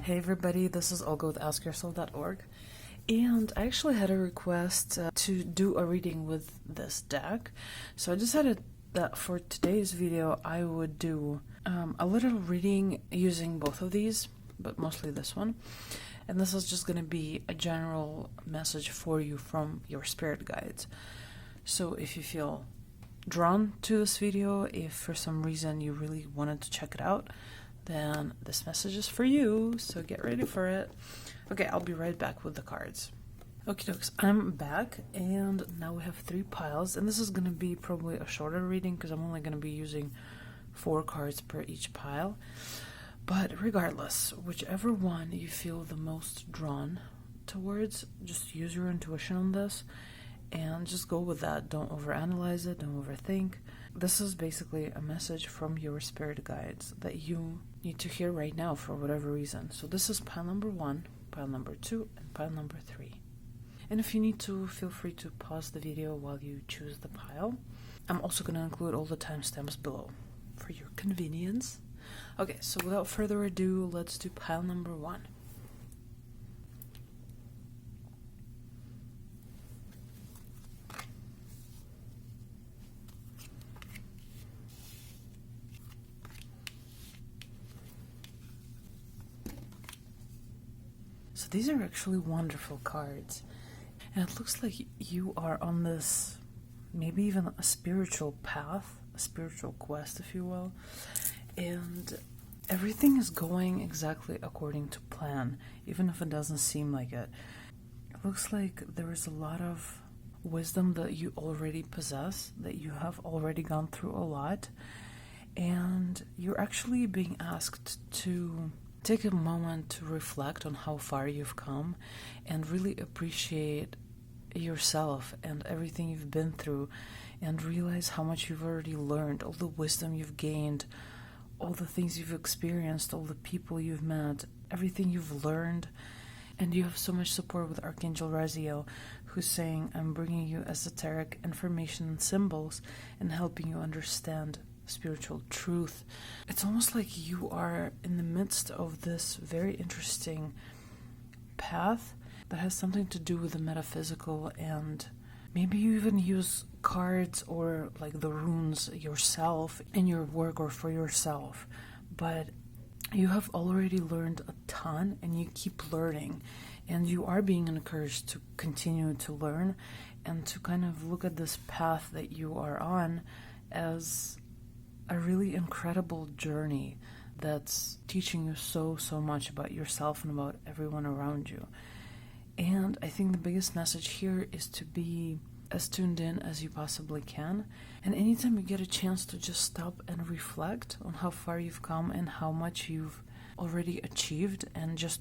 Hey everybody, this is Olga with AskYourself.org, and I actually had a request to do a reading with this deck, so I decided that for today's video I would do a little reading using both of these, but mostly this one, and this is just going to be a general message for you from your spirit guides. So if you feel drawn to this video, if for some reason you really wanted to check it out, then this message is for you, so get ready for it. Okay, I'll be right back with the cards. Okay, dokes, I'm back, and now we have 3 piles, and this is going to be probably a shorter reading because I'm only going to be using 4 cards per each pile. But regardless, whichever one you feel the most drawn towards, just use your intuition on this, and just go with that. Don't overanalyze it, don't overthink. This is basically a message from your spirit guides that you need to hear right now for whatever reason. So this is pile number 1, pile number 2, and pile number 3. And if you need to, feel free to pause the video while you choose the pile. I'm also going to include all the timestamps below for your convenience. Okay, so without further ado, let's do pile number 1. So these are actually wonderful cards, and it looks like you are on this, maybe even a spiritual path, a spiritual quest, if you will, and everything is going exactly according to plan, even if it doesn't seem like it. It looks like there is a lot of wisdom that you already possess, that you have already gone through a lot, and you're actually being asked to take a moment to reflect on how far you've come and really appreciate yourself and everything you've been through, and realize how much you've already learned, all the wisdom you've gained, all the things you've experienced, all the people you've met, everything you've learned. And you have so much support with Archangel Raziel, who's saying, I'm bringing you esoteric information and symbols and helping you understand spiritual truth. It's almost like you are in the midst of this very interesting path that has something to do with the metaphysical, and maybe you even use cards or like the runes yourself in your work or for yourself, but you have already learned a ton and you keep learning, and you are being encouraged to continue to learn and to kind of look at this path that you are on as a really incredible journey that's teaching you so much about yourself and about everyone around you. And I think the biggest message here is to be as tuned in as you possibly can, and anytime you get a chance to just stop and reflect on how far you've come and how much you've already achieved and just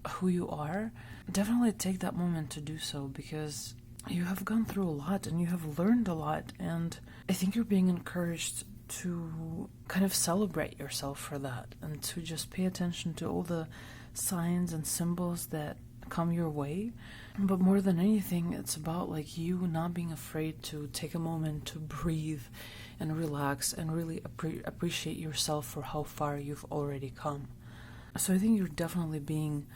who you are, definitely take that moment to do so, because you have gone through a lot and you have learned a lot, and I think you're being encouraged to kind of celebrate yourself for that and to just pay attention to all the signs and symbols that come your way. But more than anything, it's about like you not being afraid to take a moment to breathe and relax and really appreciate yourself for how far you've already come. So I think you're definitely being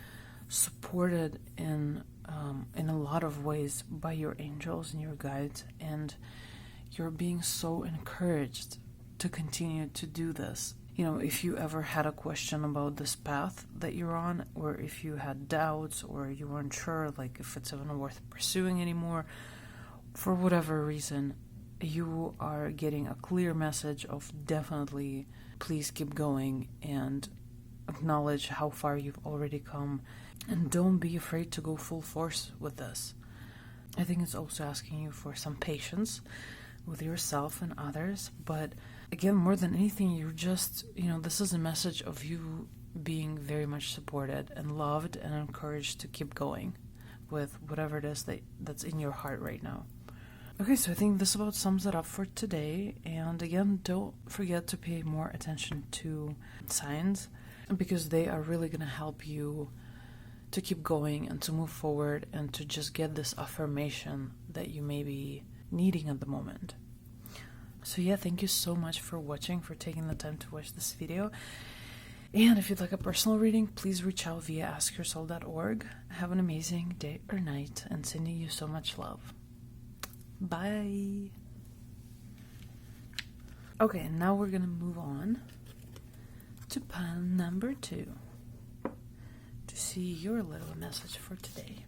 supported in a lot of ways by your angels and your guides, and you're being so encouraged to continue to do this. You know, if you ever had a question about this path that you're on, or if you had doubts, or you weren't sure, like if it's even worth pursuing anymore, for whatever reason, you are getting a clear message of definitely please keep going and acknowledge how far you've already come, and don't be afraid to go full force with this. I think it's also asking you for some patience with yourself and others, but again, more than anything, you're just, this is a message of you being very much supported and loved and encouraged to keep going with whatever it is that's in your heart right now. Okay, so I think this about sums it up for today, and again, don't forget to pay more attention to signs, because they are really going to help you to keep going and to move forward and to just get this affirmation that you may be needing at the moment. So yeah, thank you so much for watching, for taking the time to watch this video. And if you'd like a personal reading, please reach out via askyoursoul.org. Have an amazing day or night, and sending you so much love. Bye. Okay, and now we're going to move on to pile number 2 to see your little message for today.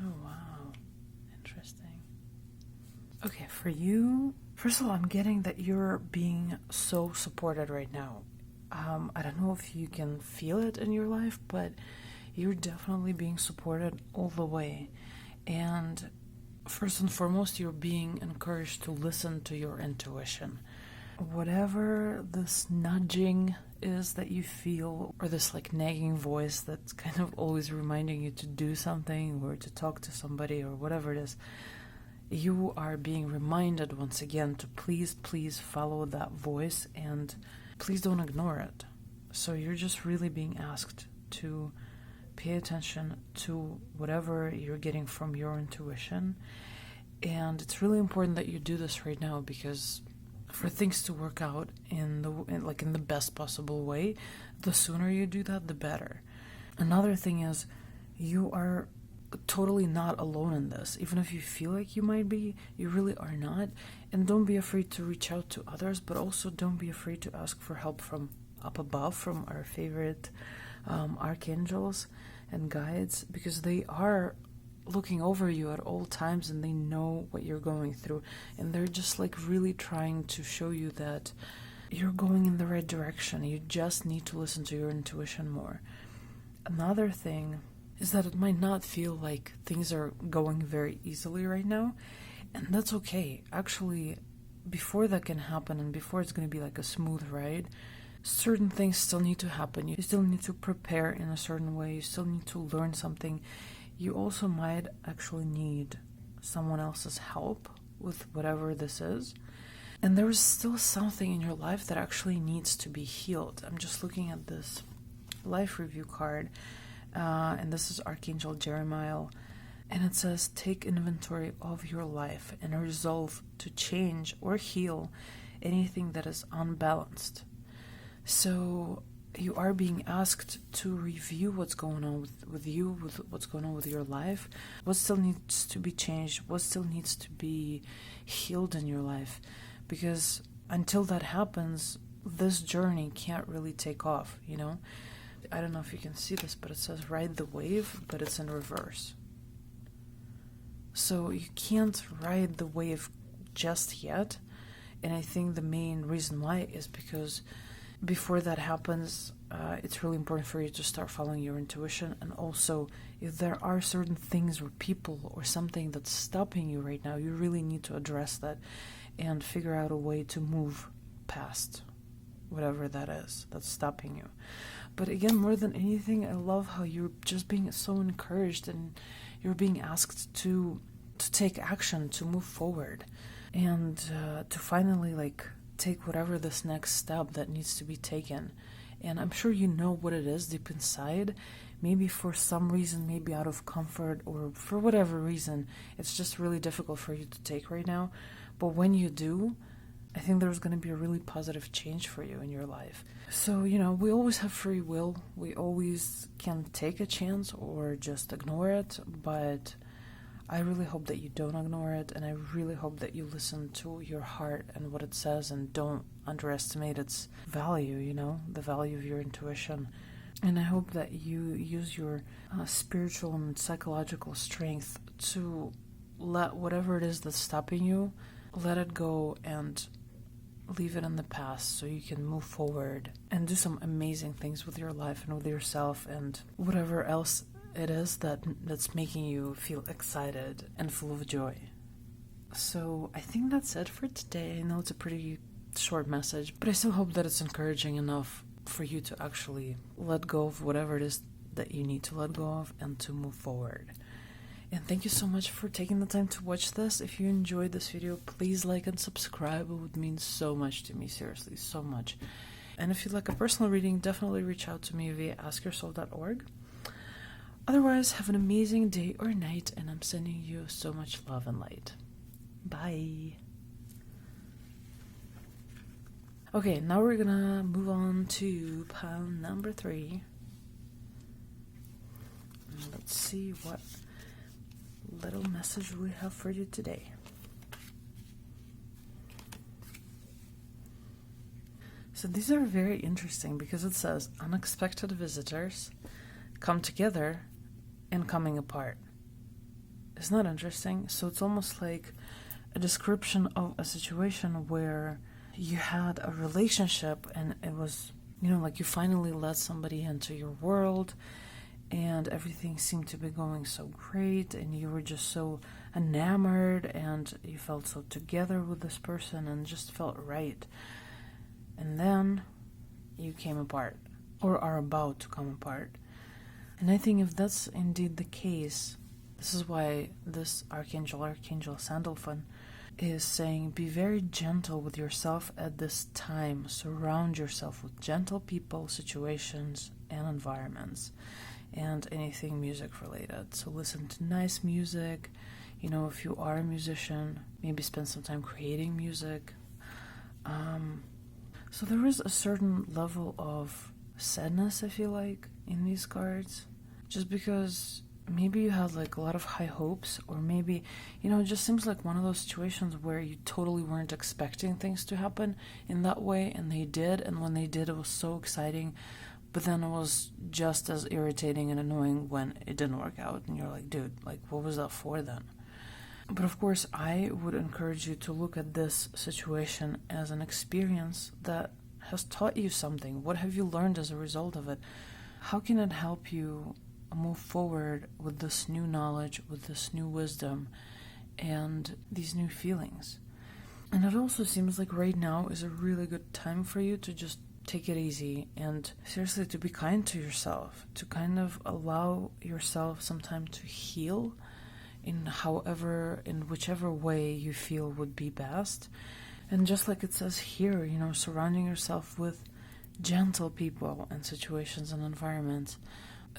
Oh, wow. Interesting. Okay, for you, first of all, I'm getting that you're being so supported right now. I don't know if you can feel it in your life, but you're definitely being supported all the way. And first and foremost, you're being encouraged to listen to your intuition. Whatever this nudging is that you feel, or this like nagging voice that's kind of always reminding you to do something or to talk to somebody or whatever it is, you are being reminded once again to please follow that voice and please don't ignore it. So you're just really being asked to pay attention to whatever you're getting from your intuition. And it's really important that you do this right now, because for things to work out in the best possible way, the sooner you do that, the better. Another thing is, you are totally not alone in this. Even if you feel like you might be, you really are not. And don't be afraid to reach out to others, but also don't be afraid to ask for help from up above, from our favorite archangels and guides, because they are looking over you at all times and they know what you're going through, and they're just like really trying to show you that you're going in the right direction. You just need to listen to your intuition more. Another thing is that it might not feel like things are going very easily right now, and that's okay. Actually, before that can happen and before it's going to be like a smooth ride, certain things still need to happen. You still need to prepare in a certain way. You still need to learn something. You also might actually need someone else's help with whatever this is. And there is still something in your life that actually needs to be healed. I'm just looking at this life review card, and this is Archangel Jeremiah. And it says, take inventory of your life and resolve to change or heal anything that is unbalanced. So you are being asked to review what's going on with you, with what's going on with your life, what still needs to be changed, what still needs to be healed in your life. Because until that happens, this journey can't really take off, you know? I don't know if you can see this, but it says ride the wave, but it's in reverse. So you can't ride the wave just yet. And I think the main reason why is because before that happens, it's really important for you to start following your intuition. And also, if there are certain things or people or something that's stopping you right now, you really need to address that and figure out a way to move past whatever that is that's stopping you. But again, more than anything, I love how you're just being so encouraged and you're being asked to take action, to move forward, and to finally take whatever this next step that needs to be taken. And I'm sure you know what it is deep inside. Maybe for some reason, maybe out of comfort or for whatever reason, it's just really difficult for you to take right now. But when you do, I think there's going to be a really positive change for you in your life. So, we always have free will. We always can take a chance or just ignore it. But I really hope that you don't ignore it. And I really hope that you listen to your heart and what it says and don't underestimate its value, the value of your intuition. And I hope that you use your spiritual and psychological strength to let whatever it is that's stopping you, let it go and leave it in the past so you can move forward and do some amazing things with your life and with yourself and whatever else it is that's making you feel excited and full of joy. So I think that's it for today. I know it's a pretty short message, but I still hope that it's encouraging enough for you to actually let go of whatever it is that you need to let go of and to move forward. And thank you so much for taking the time to watch this. If you enjoyed this video, please like and subscribe. It would mean so much to me, seriously, so much. And if you'd like a personal reading, definitely reach out to me via askyoursoul.org. Otherwise, have an amazing day or night, and I'm sending you so much love and light. Bye. Okay, now we're gonna move on to pile number 3. Let's see what little message we have for you today. So these are very interesting because it says unexpected visitors come together and coming apart. Isn't that interesting? So it's almost like a description of a situation where you had a relationship and it was, like you finally let somebody into your world and everything seemed to be going so great and you were just so enamored and you felt so together with this person and just felt right. And then you came apart or are about to come apart. And I think if that's indeed the case, this is why this Archangel Sandalphon, is saying be very gentle with yourself at this time. Surround yourself with gentle people, situations, and environments, and anything music related. So listen to nice music. If you are a musician, maybe spend some time creating music. So there is a certain level of sadness, I feel like, in these cards, just because maybe you had like a lot of high hopes, or maybe, it just seems like one of those situations where you totally weren't expecting things to happen in that way, and they did, and when they did, it was so exciting, but then it was just as irritating and annoying when it didn't work out, and you're like, dude, like, what was that for then? But of course, I would encourage you to look at this situation as an experience that has taught you something. What have you learned as a result of it? How can it help you move forward with this new knowledge, with this new wisdom, and these new feelings? And it also seems like right now is a really good time for you to just take it easy and seriously to be kind to yourself, to kind of allow yourself some time to heal in whichever way you feel would be best. And just like it says here, surrounding yourself with gentle people and situations and environments.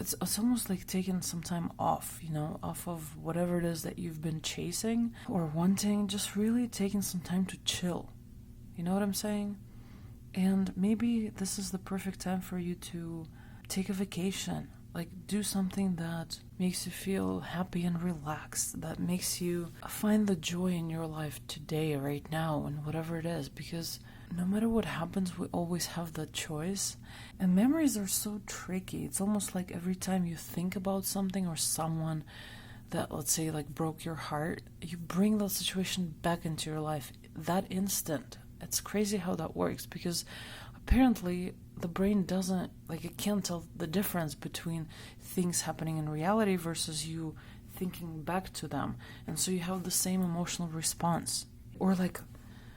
It's almost like taking some time off, off of whatever it is that you've been chasing or wanting, just really taking some time to chill. You know what I'm saying? And maybe this is the perfect time for you to take a vacation. Like, do something that makes you feel happy and relaxed, that makes you find the joy in your life today, right now, and whatever it is. Because no matter what happens, we always have that choice. And memories are so tricky. It's almost like every time you think about something or someone that, let's say, like broke your heart, you bring that situation back into your life that instant. It's crazy how that works, because apparently the brain doesn't, it can't tell the difference between things happening in reality versus you thinking back to them. And so you have the same emotional response. Or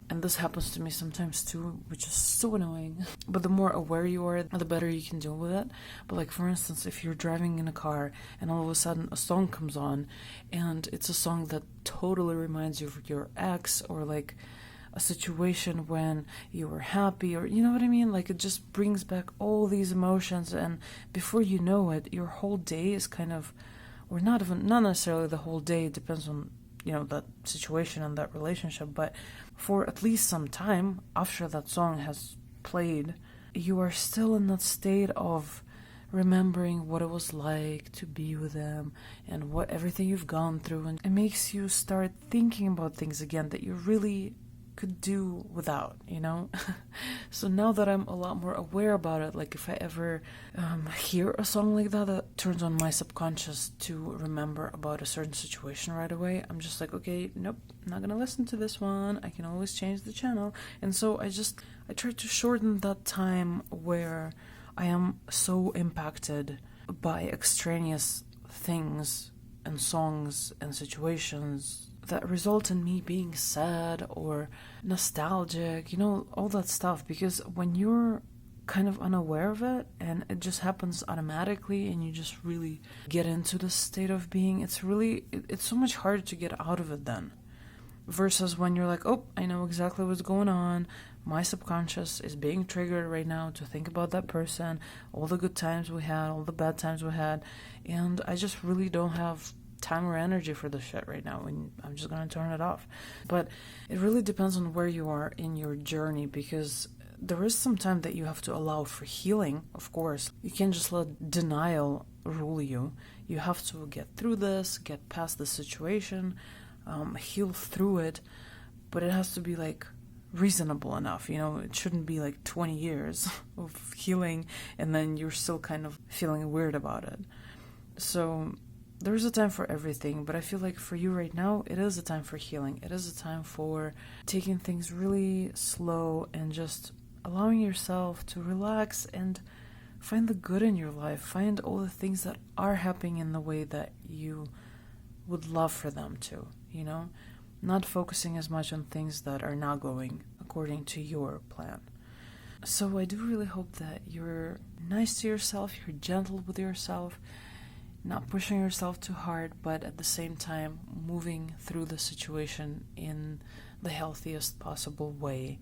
and this happens to me sometimes too, which is so annoying. But the more aware you are, the better you can deal with it. But for instance, if you're driving in a car and all of a sudden a song comes on and it's a song that totally reminds you of your ex, or a situation when you were happy, or you know what I mean? It just brings back all these emotions, and before you know it, your whole day is kind of, or not necessarily the whole day, it depends on, that situation and that relationship, but for at least some time after that song has played, you are still in that state of remembering what it was like to be with them and what everything you've gone through, and it makes you start thinking about things again that you really could do without, So now that I'm a lot more aware about it, if I ever hear a song like that turns on my subconscious to remember about a certain situation right away, I'm just like, okay, nope, not gonna listen to this one. I can always change the channel. And so I try to shorten that time where I am so impacted by extraneous things and songs and situations that result in me being sad or nostalgic, all that stuff. Because when you're kind of unaware of it and it just happens automatically and you just really get into the state of being, it's so much harder to get out of it then. Versus when you're like, oh, I know exactly what's going on. My subconscious is being triggered right now to think about that person, all the good times we had, all the bad times we had, and I just really don't have time or energy for this shit right now, and I'm just gonna turn it off. But it really depends on where you are in your journey, because there is some time that you have to allow for healing, of course. You can't just let denial rule you. You have to get through this, get past the situation, heal through it, but it has to be like reasonable enough, you know. It shouldn't be like 20 years of healing and then you're still kind of feeling weird about it. So there's a time for everything, but I feel like for you right now, it is a time for healing. It is a time for taking things really slow and just allowing yourself to relax and find the good in your life. Find all the things that are happening in the way that you would love for them to, you know? Not focusing as much on things that are not going according to your plan. So I do really hope that you're nice to yourself, you're gentle with yourself, not pushing yourself too hard, but at the same time moving through the situation in the healthiest possible way.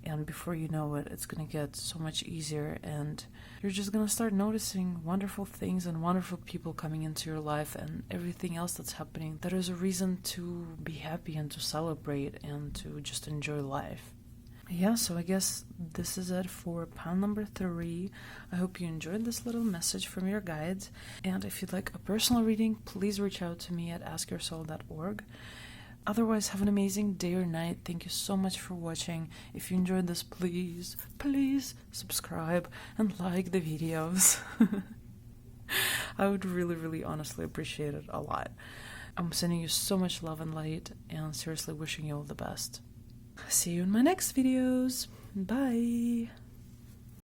And before you know it, it's going to get so much easier, and you're just going to start noticing wonderful things and wonderful people coming into your life and everything else that's happening. There is a reason to be happy and to celebrate and to just enjoy life. Yeah, so I guess this is it for pound number 3. I hope you enjoyed this little message from your guides. And if you'd like a personal reading, please reach out to me at askyoursoul.org. Otherwise, have an amazing day or night. Thank you so much for watching. If you enjoyed this, please subscribe and like the videos. I would really, really honestly appreciate it a lot. I'm sending you so much love and light, and seriously wishing you all the best. See you in my next videos. Bye.